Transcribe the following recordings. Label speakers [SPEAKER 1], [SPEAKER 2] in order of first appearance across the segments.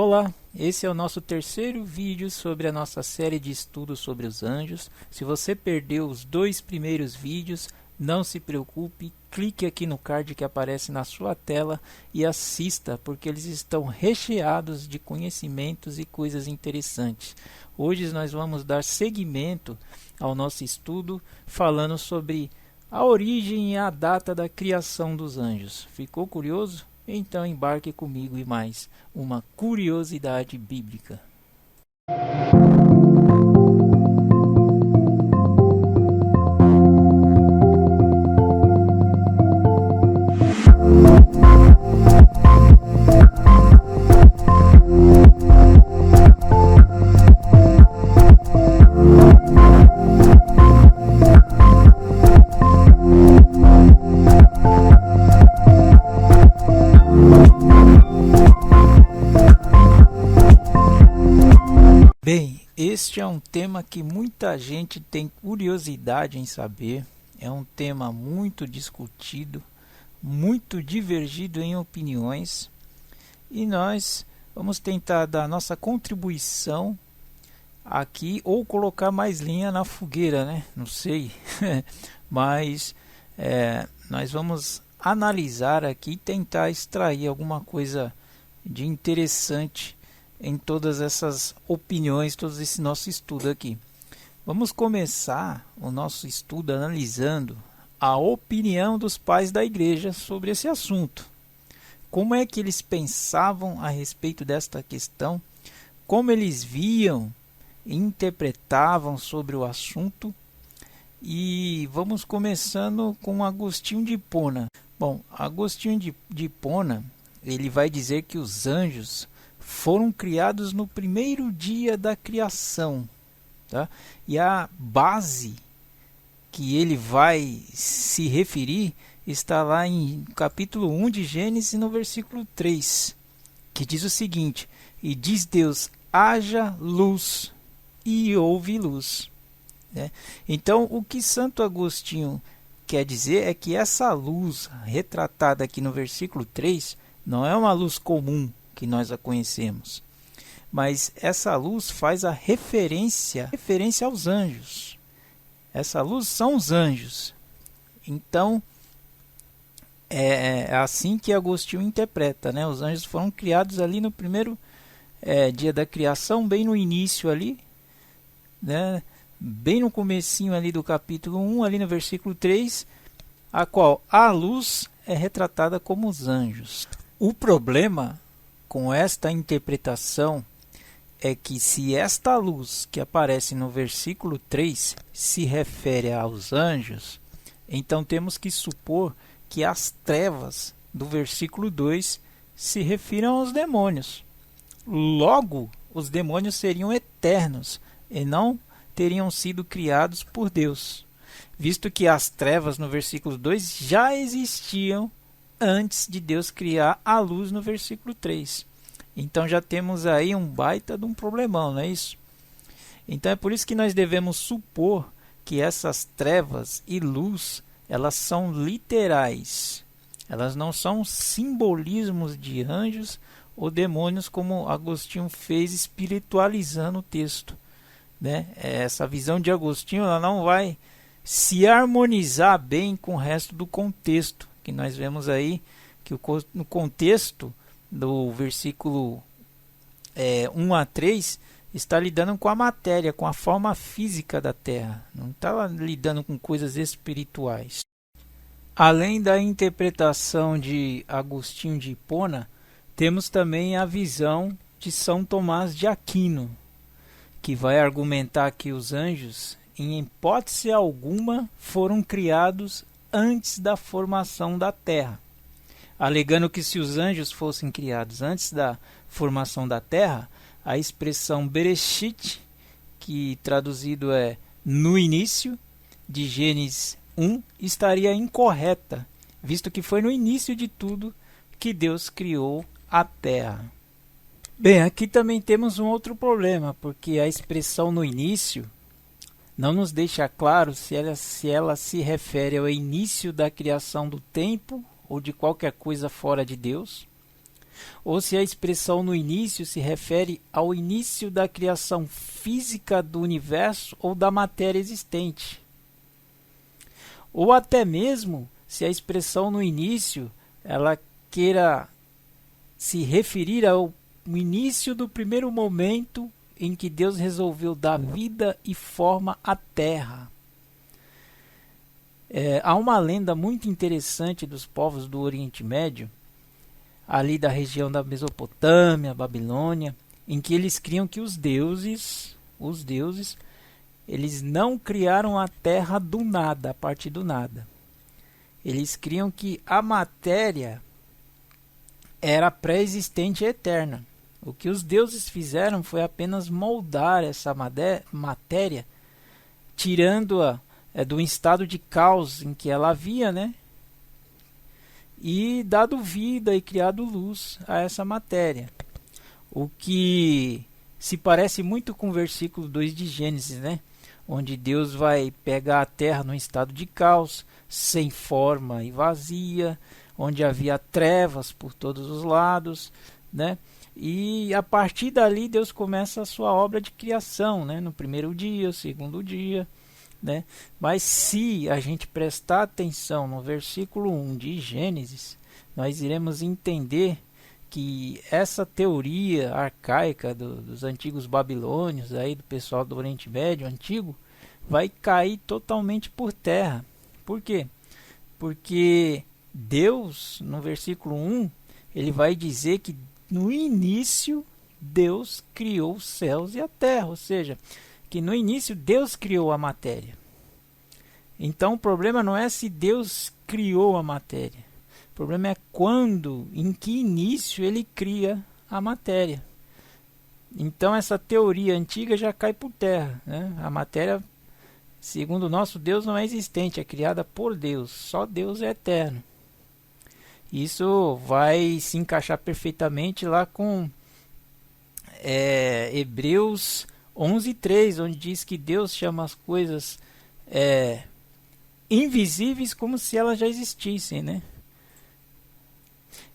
[SPEAKER 1] Olá, esse é o nosso terceiro vídeo sobre a nossa série de estudos sobre os anjos. Se você perdeu os dois primeiros vídeos, não se preocupe, clique aqui no card que aparece na sua tela e assista, porque eles estão recheados de conhecimentos e coisas interessantes. Hoje nós vamos dar seguimento ao nosso estudo falando sobre a origem e a data da criação dos anjos. Ficou curioso? Então embarque comigo em mais uma curiosidade bíblica. Bem, este é um tema que muita gente tem curiosidade em saber. É um tema muito discutido, muito divergido em opiniões. E nós vamos tentar dar nossa contribuição aqui ou colocar mais linha na fogueira, né? Não sei. Mas nós vamos analisar aqui e tentar extrair alguma coisa de interessante em todas essas opiniões, todo esse nosso estudo aqui. Vamos começar o nosso estudo analisando a opinião dos pais da igreja sobre esse assunto. Como é que eles pensavam a respeito desta questão, como eles viam e interpretavam sobre o assunto. E vamos começando com Agostinho de Hipona. Bom, Agostinho de Hipona, ele vai dizer que os anjos foram criados no primeiro dia da criação, tá? E a base que ele vai se referir está lá em capítulo 1 de Gênesis, no versículo 3, que diz o seguinte: e diz Deus, haja luz, e houve luz. Então, o que Santo Agostinho quer dizer é que essa luz retratada aqui no versículo 3 não é uma luz comum que nós a conhecemos, mas essa luz faz a referência aos anjos. Essa luz são os anjos. Então é assim que Agostinho interpreta, né? Os anjos foram criados ali no primeiro dia da criação, bem no início ali, né? Bem no comecinho ali do capítulo 1, ali no versículo 3, a qual a luz é retratada como os anjos. O problema com esta interpretação é que, se esta luz que aparece no versículo 3 se refere aos anjos, então temos que supor que as trevas do versículo 2 se refiram aos demônios. Logo, os demônios seriam eternos e não teriam sido criados por Deus, visto que as trevas no versículo 2 já existiam antes de Deus criar a luz no versículo 3. Então já temos aí um baita de um problemão, não é isso? Então é por isso que nós devemos supor que essas trevas e luz, elas são literais. Elas não são simbolismos de anjos ou demônios, como Agostinho fez espiritualizando o texto, né? Essa visão de Agostinho, ela não vai se harmonizar bem com o resto do contexto, que nós vemos aí que no contexto do versículo 1 a 3 está lidando com a matéria, com a forma física da terra, não está lidando com coisas espirituais. Além da interpretação de Agostinho de Hipona, temos também a visão de São Tomás de Aquino, que vai argumentar que os anjos, em hipótese alguma, foram criados antes da formação da terra, alegando que, se os anjos fossem criados antes da formação da terra, a expressão Bereshit, que traduzido é no início, de Gênesis 1, estaria incorreta, visto que foi no início de tudo que Deus criou a terra. Bem, aqui também temos um outro problema, porque a expressão no início não nos deixa claro se ela se refere ao início da criação do tempo ou de qualquer coisa fora de Deus, ou se a expressão no início se refere ao início da criação física do universo ou da matéria existente. Ou até mesmo se a expressão no início ela queira se referir ao início do primeiro momento em que Deus resolveu dar vida e forma à Terra. Há uma lenda muito interessante dos povos do Oriente Médio, ali da região da Mesopotâmia, Babilônia, em que eles criam que os deuses, eles não criaram a Terra do nada, a partir do nada. Eles criam que a matéria era pré-existente e eterna. O que os deuses fizeram foi apenas moldar essa matéria, tirando-a do estado de caos em que ela havia, né? E dado vida e criado luz a essa matéria. O que se parece muito com o versículo 2 de Gênesis, né? Onde Deus vai pegar a terra num estado de caos, sem forma e vazia, onde havia trevas por todos os lados, né? E a partir dali Deus começa a sua obra de criação, né? No primeiro dia, o segundo dia, né? Mas se a gente prestar atenção no versículo 1 de Gênesis, nós iremos entender que essa teoria arcaica dos antigos babilônios, aí, do pessoal do Oriente Médio antigo, vai cair totalmente por terra. Por quê? Porque Deus, no versículo 1, ele vai dizer que no início Deus criou os céus e a terra, ou seja, que no início Deus criou a matéria. Então o problema não é se Deus criou a matéria. O problema é quando, em que início ele cria a matéria. Então essa teoria antiga já cai por terra, né? A matéria, segundo o nosso Deus, não é existente, é criada por Deus. Só Deus é eterno. Isso vai se encaixar perfeitamente lá com Hebreus 11:3, onde diz que Deus chama as coisas invisíveis como se elas já existissem, né?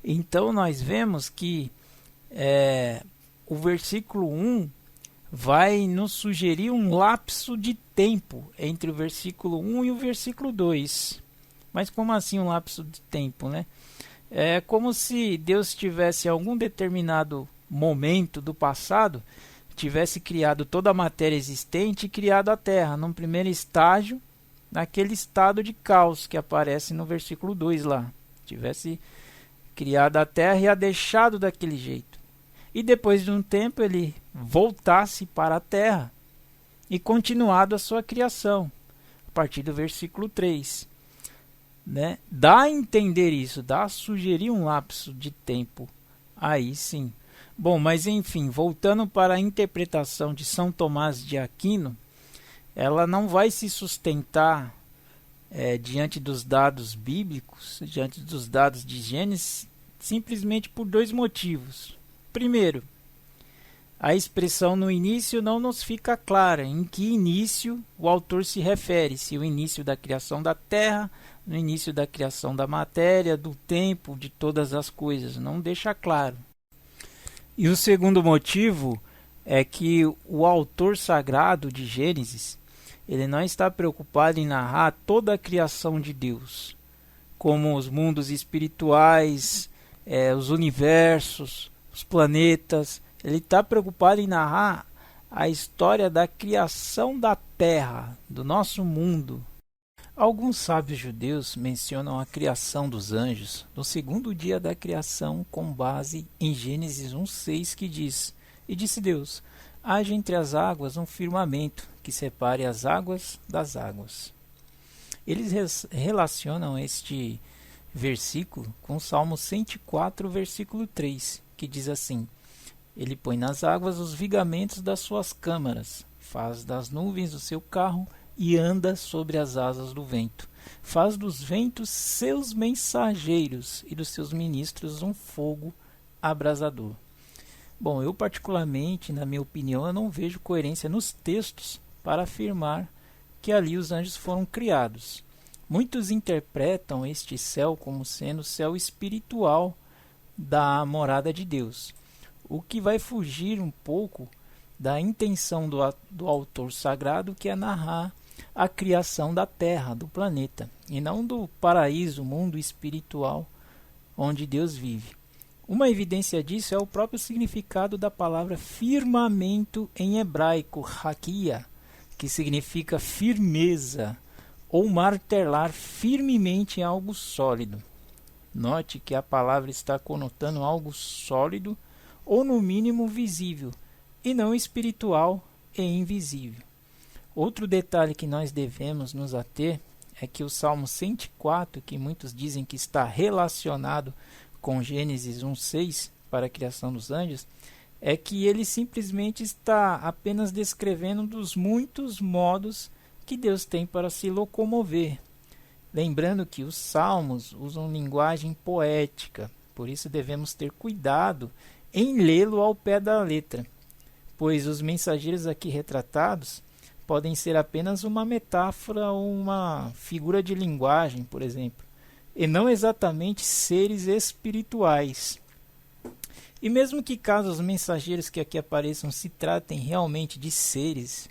[SPEAKER 1] Então nós vemos que o versículo 1 vai nos sugerir um lapso de tempo entre o versículo 1 e o versículo 2. Mas como assim um lapso de tempo, né? É como se Deus tivesse em algum determinado momento do passado tivesse criado toda a matéria existente e criado a Terra, num primeiro estágio, naquele estado de caos que aparece no versículo 2 lá. Tivesse criado a Terra e a deixado daquele jeito. E depois de um tempo ele voltasse para a Terra e continuado a sua criação, a partir do versículo 3. Né? Dá a entender isso, dá a sugerir um lapso de tempo. Aí sim. Bom, mas enfim, voltando para a interpretação de São Tomás de Aquino, ela não vai se sustentar diante dos dados bíblicos, diante dos dados de Gênesis, simplesmente por dois motivos. Primeiro, a expressão no início não nos fica clara em que início o autor se refere, se o início da criação da Terra, no início da criação da matéria, do tempo, de todas as coisas, não deixa claro. E o segundo motivo é que o autor sagrado de Gênesis, ele não está preocupado em narrar toda a criação de Deus, como os mundos espirituais, os universos, os planetas. Ele está preocupado em narrar a história da criação da Terra, do nosso mundo. Alguns sábios judeus mencionam a criação dos anjos no segundo dia da criação com base em Gênesis 1:6, que diz: E disse Deus, haja entre as águas um firmamento que separe as águas das águas. Eles relacionam este versículo com o Salmo 104, versículo 3, que diz assim: Ele põe nas águas os vigamentos das suas câmaras, faz das nuvens o seu carro e anda sobre as asas do vento. Faz dos ventos seus mensageiros e dos seus ministros um fogo abrasador. Bom, eu particularmente, na minha opinião, eu não vejo coerência nos textos para afirmar que ali os anjos foram criados. Muitos interpretam este céu como sendo céu espiritual, da morada de Deus, o que vai fugir um pouco da intenção do autor sagrado, que é narrar a criação da Terra, do planeta, e não do paraíso, mundo espiritual onde Deus vive. Uma evidência disso é o próprio significado da palavra firmamento em hebraico, hakia, que significa firmeza, ou martelar firmemente em algo sólido. Note que a palavra está conotando algo sólido, ou no mínimo visível, e não espiritual e invisível. Outro detalhe que nós devemos nos ater é que o Salmo 104, que muitos dizem que está relacionado com Gênesis 1:6 para a criação dos anjos, é que ele simplesmente está apenas descrevendo dos muitos modos que Deus tem para se locomover. Lembrando que os salmos usam linguagem poética, por isso devemos ter cuidado em lê-lo ao pé da letra, pois os mensageiros aqui retratados podem ser apenas uma metáfora ou uma figura de linguagem, por exemplo, e não exatamente seres espirituais. E mesmo que caso os mensageiros que aqui apareçam se tratem realmente de seres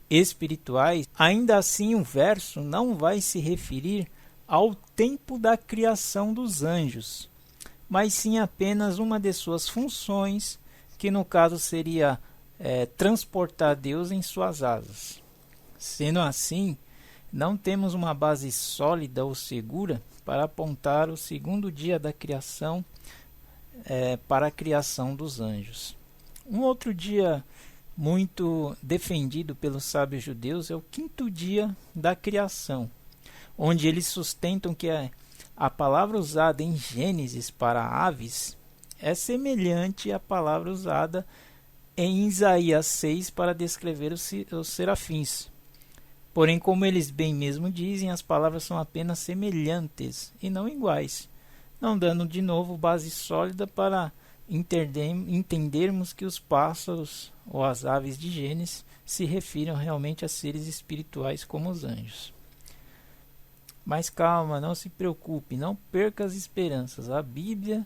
[SPEAKER 1] espirituais, ainda assim o verso não vai se referir ao tempo da criação dos anjos, mas sim apenas uma de suas funções, que no caso seria transportar Deus em suas asas. Sendo assim, não temos uma base sólida ou segura para apontar o segundo dia da criação para a criação dos anjos. Um outro dia muito defendido pelos sábios judeus é o quinto dia da criação, onde eles sustentam que a palavra usada em Gênesis para aves é semelhante à palavra usada em Isaías 6 para descrever os serafins. Porém, como eles bem mesmo dizem, as palavras são apenas semelhantes e não iguais, não dando de novo base sólida para entendermos que os pássaros ou as aves de Gênesis se refiram realmente a seres espirituais como os anjos. Mas calma, não se preocupe, não perca as esperanças. A Bíblia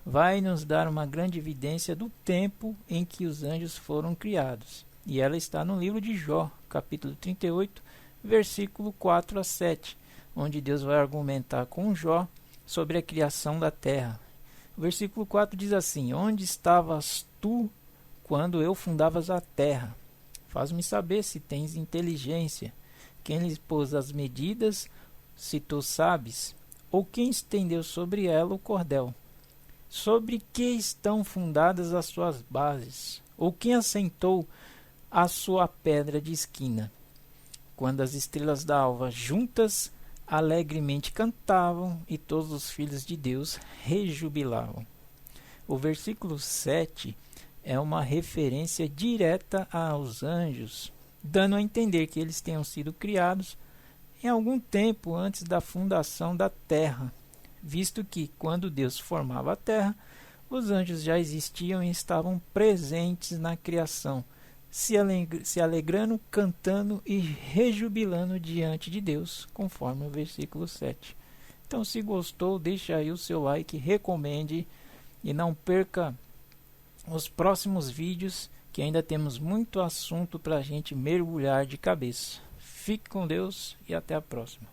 [SPEAKER 1] vai nos dar uma grande evidência do tempo em que os anjos foram criados. E ela está no livro de Jó, capítulo 38, versículo 4 a 7, onde Deus vai argumentar com Jó sobre a criação da terra. O versículo 4 diz assim: Onde estavas tu quando eu fundavas a terra? Faz-me saber se tens inteligência. Quem lhes pôs as medidas, se tu sabes? Ou quem estendeu sobre ela o cordel? Sobre que estão fundadas as suas bases? Ou quem assentou a sua pedra de esquina? Quando as estrelas da alva juntas alegremente cantavam e todos os filhos de Deus rejubilavam. O versículo 7 é uma referência direta aos anjos, dando a entender que eles tenham sido criados em algum tempo antes da fundação da terra, visto que, quando Deus formava a terra, os anjos já existiam e estavam presentes na criação, se alegrando, cantando e rejubilando diante de Deus, conforme o versículo 7. Então, se gostou, deixa aí o seu like, recomende e não perca os próximos vídeos, que ainda temos muito assunto para a gente mergulhar de cabeça. Fique com Deus e até a próxima.